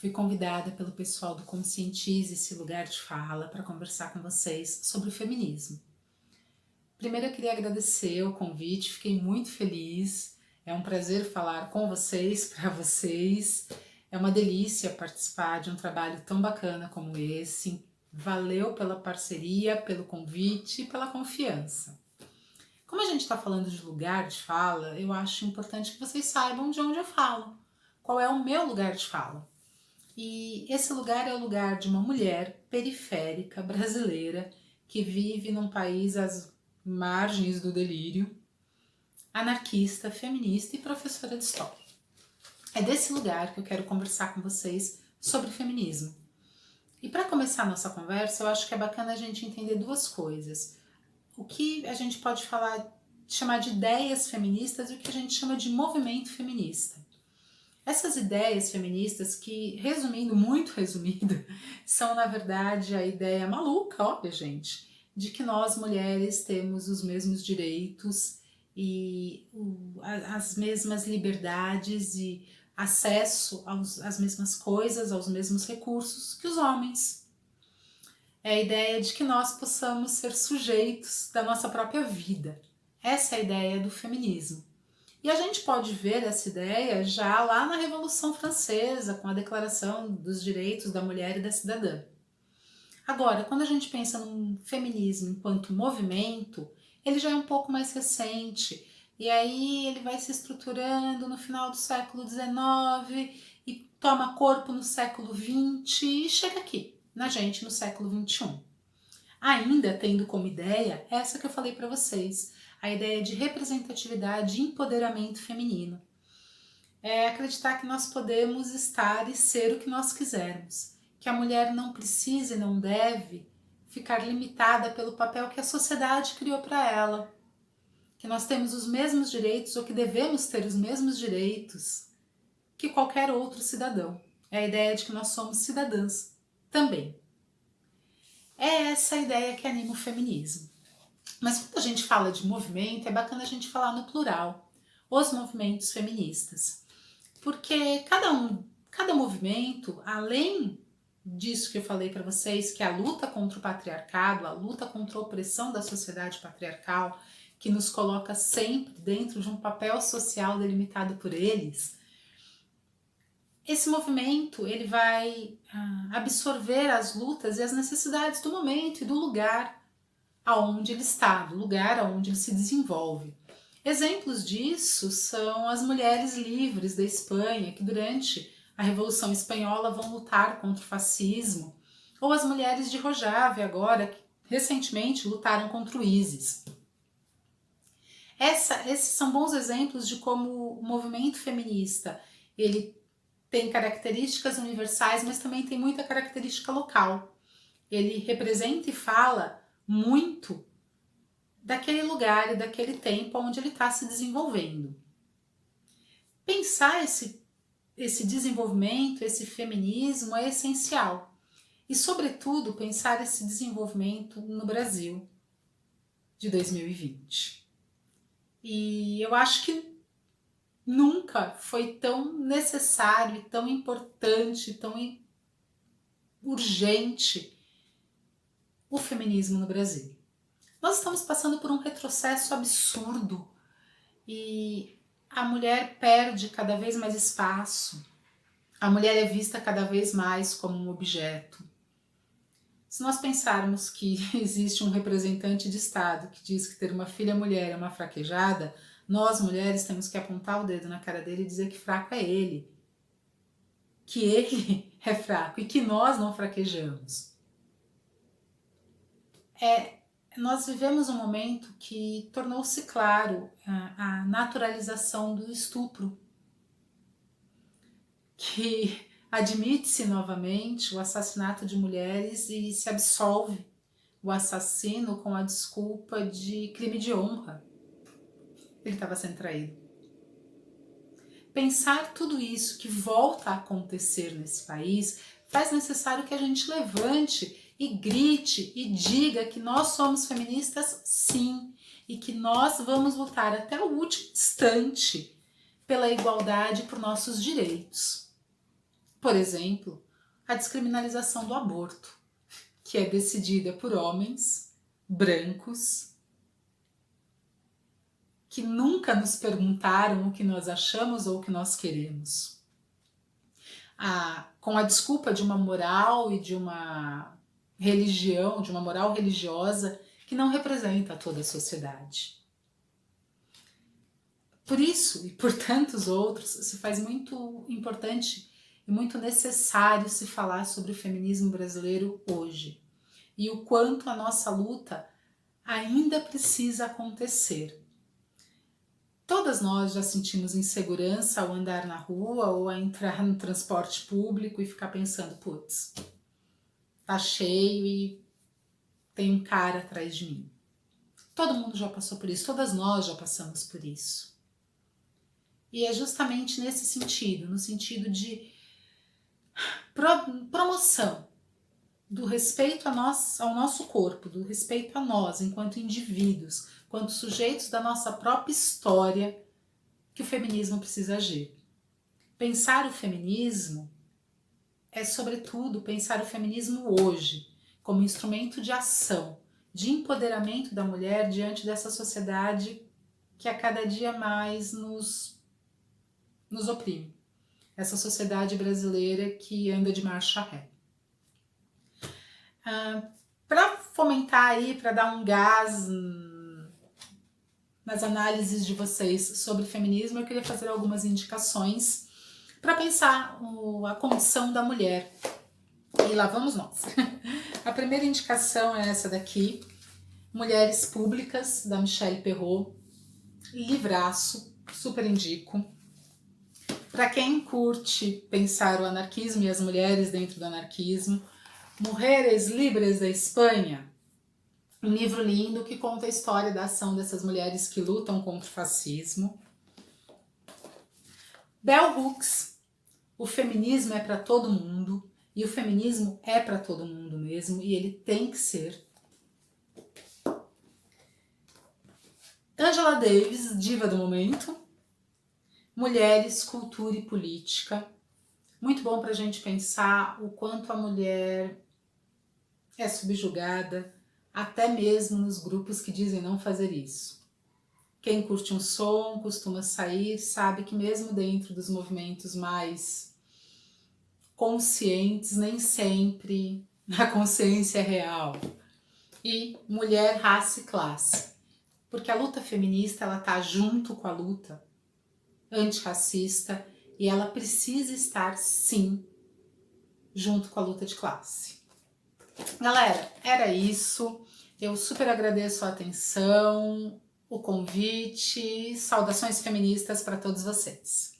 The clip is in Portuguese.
Fui convidada pelo pessoal do Conscientize esse lugar de fala para conversar com vocês sobre o feminismo. Primeiro eu queria agradecer o convite, fiquei muito feliz. É um prazer falar com vocês, para vocês. É uma delícia participar de um trabalho tão bacana como esse. Valeu pela parceria, pelo convite e pela confiança. Como a gente está falando de lugar de fala, eu acho importante que vocês saibam de onde eu falo. Qual é o meu lugar de fala? E esse lugar é o lugar de uma mulher periférica brasileira que vive num país às margens do delírio, anarquista, feminista e professora de história. É desse lugar que eu quero conversar com vocês sobre feminismo. E para começar a nossa conversa, eu acho que é bacana a gente entender duas coisas. O que a gente pode chamar de ideias feministas e o que a gente chama de movimento feminista. Essas ideias feministas que, resumindo, muito resumido, são na verdade a ideia maluca, óbvio gente, de que nós mulheres temos os mesmos direitos e as mesmas liberdades e acesso às mesmas coisas, aos mesmos recursos que os homens. É a ideia de que nós possamos ser sujeitos da nossa própria vida. Essa é a ideia do feminismo. E a gente pode ver essa ideia já lá na Revolução Francesa, com a Declaração dos Direitos da Mulher e da Cidadã. Agora, quando a gente pensa num feminismo enquanto movimento, ele já é um pouco mais recente, e aí ele vai se estruturando no final do século XIX e toma corpo no século XX e chega aqui, na gente, no século XXI. Ainda tendo como ideia essa que eu falei para vocês, a ideia de representatividade e empoderamento feminino. É acreditar que nós podemos estar e ser o que nós quisermos, que a mulher não precisa e não deve ficar limitada pelo papel que a sociedade criou para ela, que nós temos os mesmos direitos ou que devemos ter os mesmos direitos que qualquer outro cidadão. É a ideia de que nós somos cidadãs também. É essa a ideia que anima o feminismo. Mas quando a gente fala de movimento, é bacana a gente falar no plural, os movimentos feministas. Porque cada movimento, além disso que eu falei para vocês, que é a luta contra o patriarcado, a luta contra a opressão da sociedade patriarcal, que nos coloca sempre dentro de um papel social delimitado por eles, esse movimento ele vai absorver as lutas e as necessidades do momento e do lugar aonde ele está, do lugar aonde ele se desenvolve. Exemplos disso são as mulheres livres da Espanha, que durante a Revolução Espanhola vão lutar contra o fascismo, ou as mulheres de Rojava agora, que recentemente lutaram contra o ISIS. Esses são bons exemplos de como o movimento feminista ele tem características universais, mas também tem muita característica local. Ele representa e fala muito daquele lugar e daquele tempo onde ele está se desenvolvendo. Pensar esse desenvolvimento, esse feminismo é essencial. E, sobretudo, pensar esse desenvolvimento no Brasil de 2020. E eu acho que nunca foi tão necessário, tão importante, tão urgente o feminismo no Brasil. Nós estamos passando por um retrocesso absurdo e a mulher perde cada vez mais espaço, a mulher é vista cada vez mais como um objeto. Se nós pensarmos que existe um representante de Estado que diz que ter uma filha mulher é uma fraquejada, nós mulheres temos que apontar o dedo na cara dele e dizer que fraco é ele, que ele é fraco e que nós não fraquejamos. Nós vivemos um momento que tornou-se claro a naturalização do estupro, que admite-se novamente o assassinato de mulheres e se absolve o assassino com a desculpa de crime de honra. Ele estava sendo traído. Pensar tudo isso que volta a acontecer nesse país faz necessário que a gente levante e grite e diga que nós somos feministas sim, e que nós vamos lutar até o último instante pela igualdade e por nossos direitos. Por exemplo, a descriminalização do aborto, que é decidida por homens brancos que nunca nos perguntaram o que nós achamos ou o que nós queremos. Com a desculpa de uma moral e de uma religião, de uma moral religiosa que não representa toda a sociedade. Por isso e por tantos outros, se faz muito importante e muito necessário se falar sobre o feminismo brasileiro hoje e o quanto a nossa luta ainda precisa acontecer. Todas nós já sentimos insegurança ao andar na rua ou a entrar no transporte público e ficar pensando, putz, tá cheio e tem um cara atrás de mim. Todo mundo já passou por isso, todas nós já passamos por isso. E é justamente nesse sentido, no sentido de promoção do respeito ao nosso corpo, do respeito a nós enquanto indivíduos, enquanto sujeitos da nossa própria história, que o feminismo precisa agir. Pensar o feminismo é, sobretudo, pensar o feminismo hoje como instrumento de ação, de empoderamento da mulher diante dessa sociedade que a cada dia mais nos oprime. Essa sociedade brasileira que anda de marcha ré. Para fomentar aí, para dar um gás nas análises de vocês sobre feminismo, eu queria fazer algumas indicações para pensar a condição da mulher. E lá vamos nós. A primeira indicação é essa daqui, Mulheres Públicas, da Michelle Perrot. Livraço, super indico. Para quem curte pensar o anarquismo e as mulheres dentro do anarquismo, Mujeres Libres da Espanha, um livro lindo que conta a história da ação dessas mulheres que lutam contra o fascismo. Bell Hooks, O Feminismo é para Todo Mundo, e o feminismo é para todo mundo mesmo, e ele tem que ser. Angela Davis, diva do momento, Mulheres, Cultura e Política. Muito bom para a gente pensar o quanto a mulher é subjugada, até mesmo nos grupos que dizem não fazer isso. Quem curte um som, costuma sair, sabe que mesmo dentro dos movimentos mais conscientes, nem sempre a consciência é real. E mulher, raça e classe. Porque a luta feminista, ela tá junto com a luta antirracista e ela precisa estar, sim, junto com a luta de classe. Galera, era isso. Eu super agradeço a atenção, o convite, saudações feministas para todos vocês.